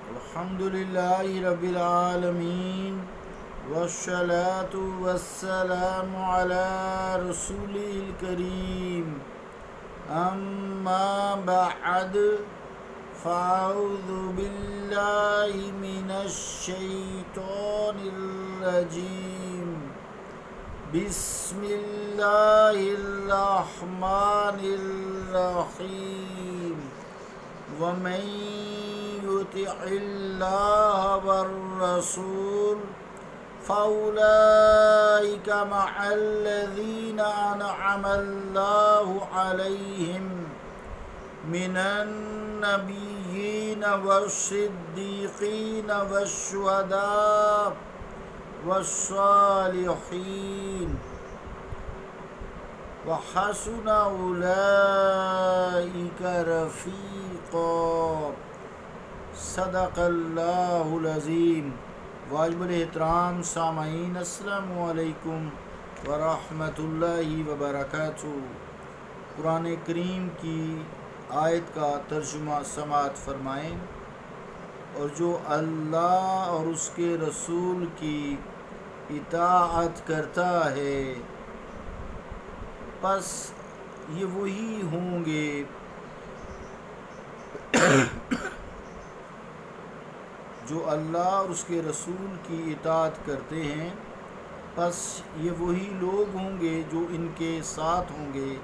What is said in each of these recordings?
الحمد لله رب العالمين والصلاة والسلام على رسوله الكريم أما بعد فأعوذ بالله من الشيطان الرجيم بسم الله الرحمن الرحيم ومن يطع الله والرسول فأولئك مع الذين أنعم الله عليهم من النبيين والصديقين والشهداء والصالحين وحسن أولئك رفيقا صدق اللہ العظیم۔ واجب الاحترام سامعین، السلام علیکم ورحمۃ اللہ وبرکاتہ۔ قرآن کریم کی آیت کا ترجمہ سماعت فرمائیں۔ اور جو اللہ اور اس کے رسول کی اطاعت کرتا ہے پس یہ وہی ہوں گے جو اللہ اور اس کے رسول کی اطاعت کرتے ہیں، پس یہ وہی لوگ ہوں گے جو ان کے ساتھ ہوں گے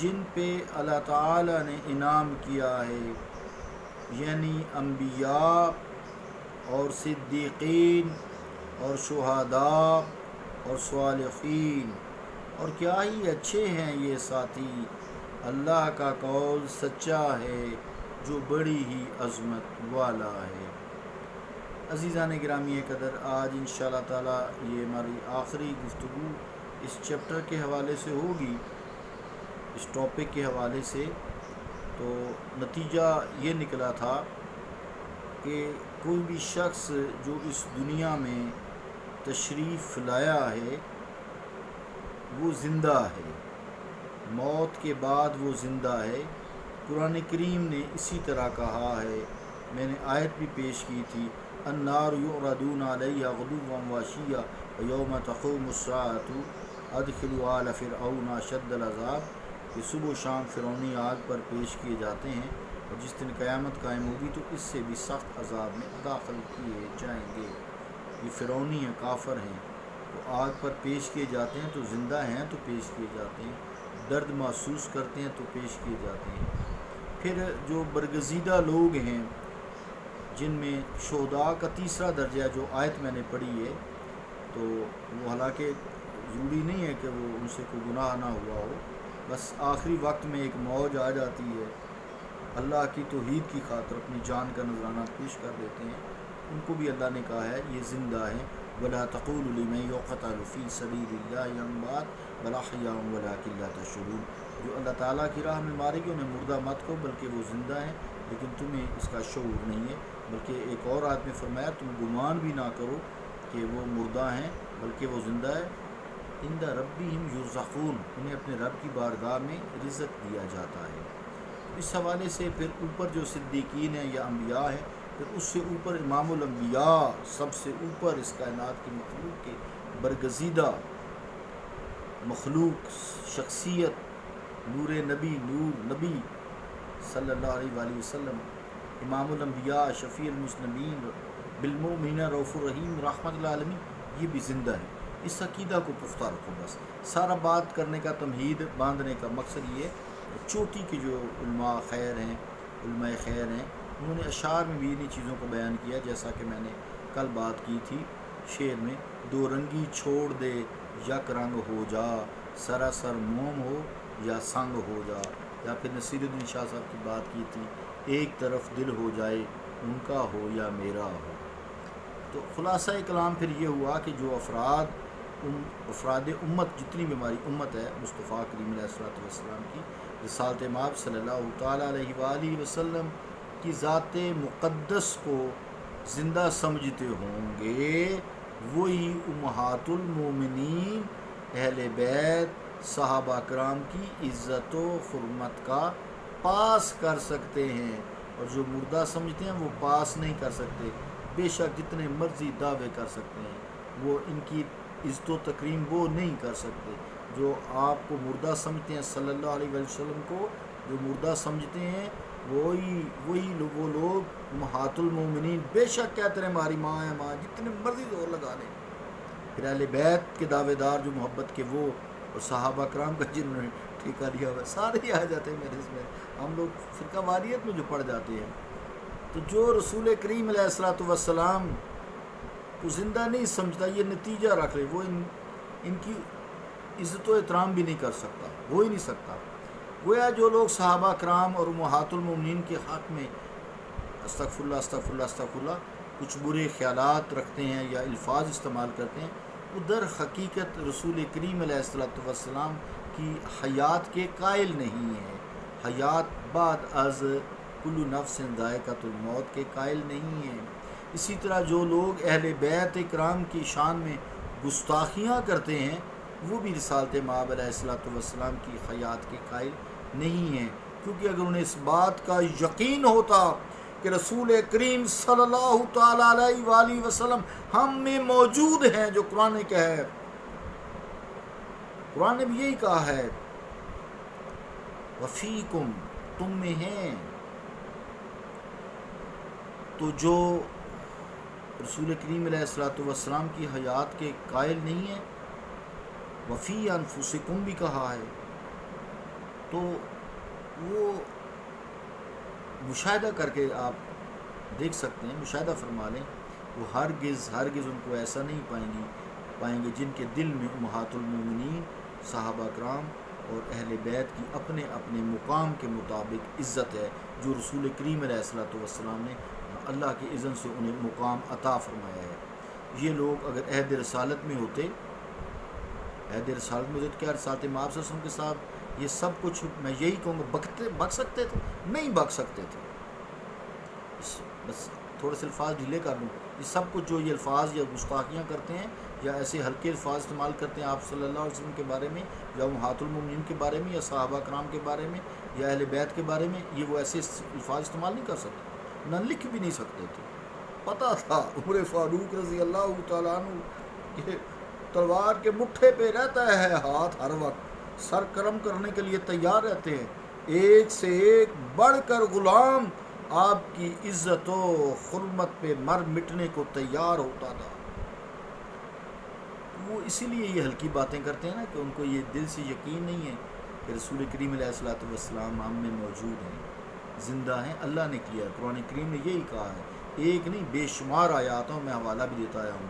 جن پہ اللہ تعالیٰ نے انعام کیا ہے، یعنی انبیاء اور صدیقین اور شہداء اور صالحین۔ اور کیا ہی اچھے ہیں یہ ساتھی، اللہ کا قول سچا ہے جو بڑی ہی عظمت والا ہے۔ عزیزان گرامی قدر، آج انشاءاللہ تعالی یہ ہماری آخری گفتگو اس چیپٹر کے حوالے سے ہوگی، اس ٹاپک کے حوالے سے۔ تو نتیجہ یہ نکلا تھا کہ کوئی بھی شخص جو اس دنیا میں تشریف لایا ہے وہ زندہ ہے، موت کے بعد وہ زندہ ہے۔ قرآن کریم نے اسی طرح کہا ہے، میں نے آیت بھی پیش کی تھی، النار یعرضون علیہا غدوا وعشیا ویوم تقوم الساعۃ ادخلوا آل فرعون اشد العذاب، کہ صبح و شام فرعونی آگ پر پیش کیے جاتے ہیں اور جس دن قیامت قائم ہوگی تو اس سے بھی سخت عذاب میں داخل کیے جائیں گے۔ یہ فرعونی ہیں، کافر ہیں، تو آگ پر پیش کیے جاتے ہیں، تو زندہ ہیں تو پیش کیے جاتے ہیں، درد محسوس کرتے ہیں تو پیش کیے جاتے ہیں۔ پھر جو برگزیدہ لوگ ہیں جن میں شہداء کا تیسرا درجہ جو آیت میں نے پڑھی ہے، تو وہ حالانکہ ضروری نہیں ہے کہ وہ ان سے کوئی گناہ نہ ہوا ہو، بس آخری وقت میں ایک موج آ جاتی ہے، اللہ کی توحید کی خاطر اپنی جان کا نذرانہ پیش کر دیتے ہیں، ان کو بھی اللہ نے کہا ہے یہ زندہ ہیں۔ وَلَا تَقُولُوا لِمَن يُقْتَلُ فِي سَبِيلِ اللَّهِ أَمْوَاتٌ بَلْ أَحْيَاءٌ وَلَٰكِن لَّا تَشْعُرُونَ۔ جو اللہ تعالیٰ کی راہ میں مارے گے انہیں مردہ مت کہو، بلکہ وہ زندہ ہیں لیکن تمہیں اس کا شعور نہیں ہے۔ بلکہ ایک اور آیت میں فرمایا تم گمان بھی نہ کرو کہ وہ مردہ ہیں بلکہ وہ زندہ ہے۔ عند ربہم یرزقون، انہیں اپنے رب کی بارگاہ میں رزق دیا جاتا ہے۔ اس حوالے سے پھر اوپر جو صدیقین ہیں یا انبیاء ہیں، پھر اس سے اوپر امام الانبیاء، سب سے اوپر اس کائنات کی مخلوق کے برگزیدہ مخلوق شخصیت، نور نبی صلی اللہ علیہ وآلہ وسلم، امام الانبیاء، شفیع المذنبین، بالمؤمنین رؤوف الرحیم، رحمت للعالمین، یہ بھی زندہ ہے۔ اس عقیدہ کو پختہ رکھو۔ بس سارا بات کرنے کا، تمہید باندھنے کا مقصد یہ ہے۔ چوٹی کے جو علماء خیر ہیں، انہوں نے اشعار میں بھی انہی چیزوں کو بیان کیا، جیسا کہ میں نے کل بات کی تھی شعر میں، دو رنگی چھوڑ دے یک رنگ ہو جا، سراسر موم ہو یا سنگ ہو جا، یا پھر نصیر الدین شاہ صاحب کی بات کی تھی، ایک طرف دل ہو جائے ان کا ہو یا میرا ہو۔ تو خلاصہ کلام پھر یہ ہوا کہ جو افراد امت، جتنی بھی ہماری امت ہے مصطفیٰ کریم علیہ السلام کی، رسالت مآب صلی اللہ تعالیٰ علیہ وآلہ وسلم کی ذات مقدس کو زندہ سمجھتے ہوں گے، وہی امہات المومنین اہل بیت صحابہ کرام کی عزت و حرمت کا پاس کر سکتے ہیں اور جو مردہ سمجھتے ہیں وہ پاس نہیں کر سکتے، بے شک جتنے مرضی دعوے کر سکتے ہیں وہ ان کی عزت و تکریم وہ نہیں کر سکتے۔ جو آپ کو مردہ سمجھتے ہیں، صلی اللہ علیہ وسلم کو جو مردہ سمجھتے ہیں، وہ لوگ امہات المومنین بے شک کہتے ہیں ہماری ماں ہے ماں، جتنے مرضی زور لگا لیں۔ پھر اہل بیت کے دعوے دار جو محبت کے وہ، اور صحابہ کرام کا جنہوں نے ٹھیکہ لیا ہوا، سارے ہی آ جاتے ہیں میرے اس میں۔ ہم لوگ فرقہ واریت میں جو پڑ جاتے ہیں، تو جو رسول کریم علیہ الصلوۃ والسلام کو زندہ نہیں سمجھتا، یہ نتیجہ رکھ لے، وہ ان کی عزت و احترام بھی نہیں کر سکتا، ہو ہی نہیں سکتا۔ گویا جو لوگ صحابہ کرام اور امہات المومنین کے حق میں استغفر اللہ استغفر اللہ استغفر اللہ کچھ برے خیالات رکھتے ہیں یا الفاظ استعمال کرتے ہیں، وہ در حقیقت رسول کریم علیہ الصلوۃ والسلام کی حیات کے قائل نہیں ہیں، حیات بعد از کل نفس ذائقۃ الموت کے قائل نہیں ہیں۔ اسی طرح جو لوگ اہل بیت کرام کی شان میں گستاخیاں کرتے ہیں، وہ بھی رسالت مآب علیہ الصلوۃ والسلام کی حیات کے قائل نہیں ہیں، کیونکہ اگر انہیں اس بات کا یقین ہوتا کہ رسول کریم صلی اللہ تعالیٰ علیہ وآلہ وسلم ہم میں موجود ہیں، جو قرآن نے کہا ہے، قرآن نے بھی یہی کہا ہے، وفیکم، تم میں ہیں، تو جو رسول کریم علیہ الصلوۃ والسلام کی حیات کے قائل نہیں ہیں، وفی انفسکم بھی کہا ہے، تو وہ مشاہدہ کر کے آپ دیکھ سکتے ہیں، مشاہدہ فرما لیں، وہ ہرگز ان کو ایسا نہیں پائیں گے جن کے دل میں امہات المومنین، صحابہ کرام اور اہل بیت کی اپنے اپنے مقام کے مطابق عزت ہے، جو رسول کریم علیہ الصلوۃ والسلام نے اللہ کے اذن سے انہیں مقام عطا فرمایا ہے۔ یہ لوگ اگر عہد رسالت میں ہوتے تو کیا رسالت مآب صلی اللہ علیہ وسلم کے ساتھ یہ سب کچھ، میں یہی کہوں گا، بک سکتے تھے؟ نہیں بک سکتے تھے۔ بس تھوڑے سے الفاظ ڈھیلے کر لوں، یہ سب کچھ جو یہ الفاظ یا گستاخیاں کرتے ہیں یا ایسے ہلکے الفاظ استعمال کرتے ہیں آپ صلی اللہ علیہ وسلم کے بارے میں یا امہات المومنین کے بارے میں یا صحابہ کرام کے بارے میں یا اہل بیت کے بارے میں، یہ وہ ایسے الفاظ استعمال نہیں کر سکتے، نہ لکھ بھی نہیں سکتے تھے۔ پتہ تھا عمر فاروق رضی اللہ تعالیٰ عنہ کہ تلوار کے مٹھے پہ رہتا ہے ہاتھ، ہر وقت سر کرم کرنے کے لیے تیار رہتے ہیں، ایک سے ایک بڑھ کر غلام آپ کی عزت و حرمت پہ مر مٹنے کو تیار ہوتا تھا۔ وہ اسی لیے یہ ہلکی باتیں کرتے ہیں نا، کہ ان کو یہ دل سے یقین نہیں ہے کہ رسول کریم علیہ الصلوۃ والسلام ہم میں موجود ہیں، زندہ ہیں، اللہ نے کیا ہے، قرآن کریم نے یہی کہا ہے، ایک نہیں بے شمار آیاتوں میں حوالہ بھی دیتا آیا ہوں۔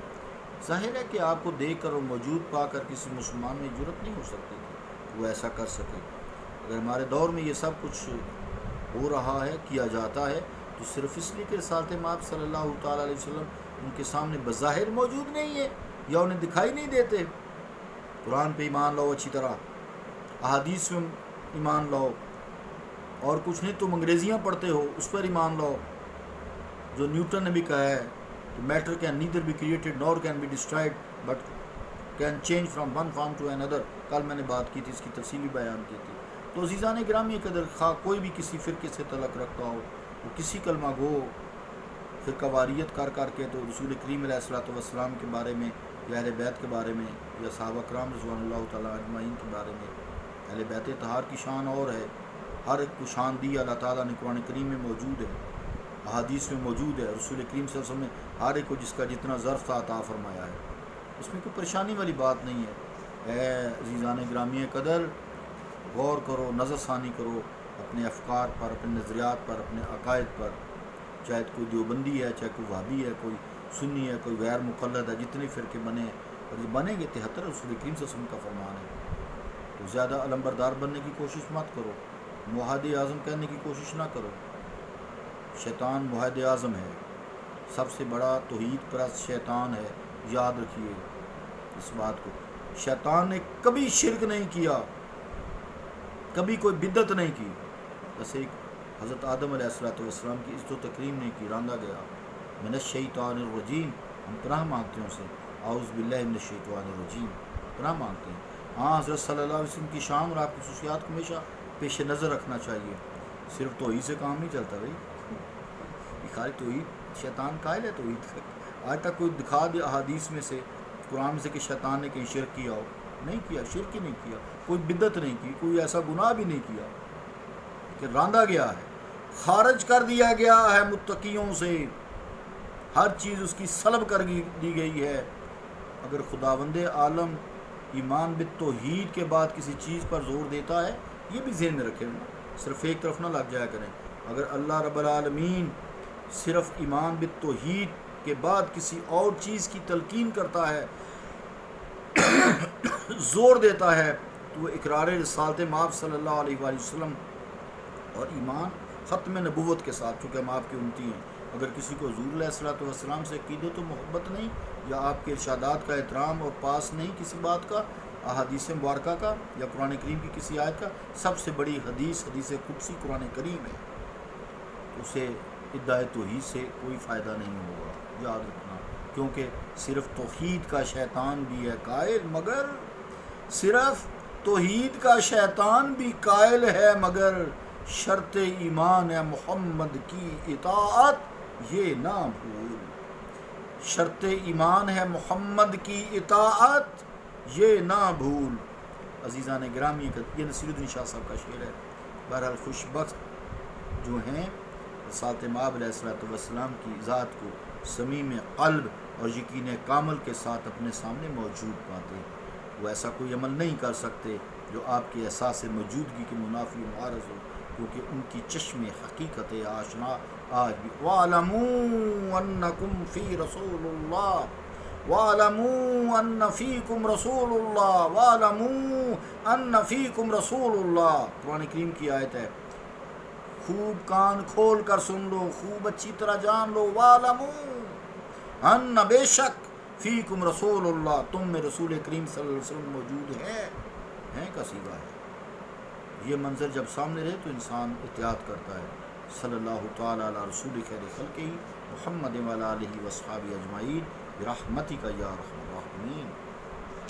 ظاہر ہے کہ آپ کو دیکھ کر اور موجود پا کر کسی مسلمان میں جرت نہیں ہو سکتی کہ وہ ایسا کر سکے۔ اگر ہمارے دور میں یہ سب کچھ ہو رہا ہے، کیا جاتا ہے، تو صرف اس لیے کہ رسالت مآب صلی اللہ تعالیٰ علیہ وسلم ان کے سامنے بظاہر موجود نہیں ہے یا انہیں دکھائی نہیں دیتے۔ قرآن پہ ایمان لاؤ اچھی طرح، احادیث میں ایمان لاؤ، اور کچھ نہیں تم انگریزیاں پڑھتے ہو اس پر ایمان لاؤ، جو نیوٹن نے بھی کہا ہے کہ matter can neither be created nor can be destroyed but can change from one form to another۔ کل میں نے بات کی تھی، اس کی تفصیلی بیان کی تھی۔ تو عزیزان گرامی قدر، خواہ کوئی بھی کسی فرقے سے تعلق رکھتا ہو، وہ کسی کلمہ گو فرقہ واریت کر کے تو رسول کریم علیہ الصلوۃ والسلام کے بارے میں یا اہل بیت کے بارے میں یا صحابہ کرام رضوان اللہ تعالیٰ اجمعین کے بارے میں، اہل بیت طہار کی شان اور ہے، ہر ایک کو شان دی اللہ تعالیٰ نے قرآن کریم میں موجود ہے، احادیث میں موجود ہے، رسول کریم صلی اللہ علیہ وسلم نے ہر ایک کو جس کا جتنا ظرف تھا عطا فرمایا ہے، اس میں کوئی پریشانی والی بات نہیں ہے۔ اے عزیزان گرامی قدر، غور کرو، نظر ثانی کرو اپنے افکار پر، اپنے نظریات پر، اپنے عقائد پر، چاہے کوئی دیوبندی ہے، چاہے کوئی وہابی ہے، کوئی سنی ہے، کوئی غیر مقلد ہے، جتنے فرقے بنے ہیں، اور یہ بنیں گے 73 رسول کریم صلی اللہ علیہ وسلم کا فرمان ہے۔ تو زیادہ علمبردار بننے کی کوشش مت کرو، موحد اعظم کہنے کی کوشش نہ کرو، شیطان موحد اعظم ہے، سب سے بڑا توحید پرست شیطان ہے، یاد رکھیے اس بات کو۔ شیطان نے کبھی شرک نہیں کیا، کبھی کوئی بدعت نہیں کی، بس ایک حضرت آدم علیہ السلام کی عزت و تکریم نہیں کی، راندا گیا۔ من الشیطان الرجیم، ہم پناہ مانگتے ہیں اسے، اعوذ باللہ من الشیطان الرجیم، پناہ مانگتے ہیں۔ ہاں، حضرت صلی اللہ علیہ وسلم کی شان اور آپ کی خصوصیات کو ہمیشہ پیش نظر رکھنا چاہیے، صرف توحید سے کام نہیں چلتا بھائی۔ یہ خالی توحید، شیطان قائل ہے توحید کا. آج تک کوئی دکھا دے احادیث میں سے، قرآن میں سے کہ شیطان نے کہیں شرک کیا ہو؟ نہیں کیا، شرک ہی نہیں کیا، کوئی بدعت نہیں کی، کوئی ایسا گناہ بھی نہیں کیا کہ راندہ گیا ہے. خارج کر دیا گیا ہے متقیوں سے، ہر چیز اس کی سلب کر دی گئی ہے. اگر خداوند عالم ایمان بالتوحید کے بعد کسی چیز پر زور دیتا ہے، یہ بھی ذہن میں رکھیں، صرف ایک طرف نہ لگ جایا کریں. اگر اللہ رب العالمین صرف ایمان بالتوحید کے بعد کسی اور چیز کی تلقین کرتا ہے، زور دیتا ہے، تو وہ اقرار رسالت مآب صلی اللہ علیہ وآلہ وسلم اور ایمان ختم نبوت کے ساتھ، چونکہ ہم آپ کی امتی ہیں. اگر کسی کو حضور علیہ الصلوۃ والسلام سے عقیدت و محبت نہیں، یا آپ کے ارشادات کا احترام اور پاس نہیں کسی بات کا، احادیث مبارکہ کا یا قرآن کریم کی کسی آیت کا، سب سے بڑی حدیث قدسی قرآن کریم ہے، اسے ادعائے توحید سے کوئی فائدہ نہیں ہوگا، یاد رکھنا. کیونکہ صرف توحید کا شیطان بھی ہے قائل، مگر صرف توحید کا شیطان بھی قائل ہے مگر شرط ایمان ہے محمد کی اطاعت یہ نہ بھول. شرط ایمان ہے محمد کی اطاعت یہ نہ بھول. عزیزان گرامی، یہ نصیر الدین شاہ صاحب کا شعر ہے. بہرحال خوش بخت جو ہیں رسالت مآب علیہ الصلوۃ والسلام کی ذات کو صمیم قلب اور یقین کامل کے ساتھ اپنے سامنے موجود پاتے، وہ ایسا کوئی عمل نہیں کر سکتے جو آپ کے احساس موجودگی کے منافی و معارض ہو، کیونکہ ان کی چشم حقیقت آشنا آج بھی. وَاعْلَمُوا أَنَّكُمْ فِي رَسُولُ اللَّهِ وَاعْلَمُوا أَنَّ فِيكُمْ رَسُولُ اللَّهِ وَاعْلَمُوا أَنَّ فِيكُمْ رَسُولُ اللَّهِ. قرآن کریم کی آیت ہے، خوب کان کھول کر سن لو، خوب اچھی طرح جان لو. وَاعْلَمُوا أَنَّ بے شک فیکم رسول اللہ، تم میں رسول کریم صلی اللہ علیہ وسلم موجود ہیں کا صیغہ ہے. یہ منظر جب سامنے رہے تو انسان احتیاط کرتا ہے. صلی اللہ تعالی علی رسول خیر خلقہ محمد وعلی آلہ وصحبہ اجمعین برحمتک یا ارحم الراحمین.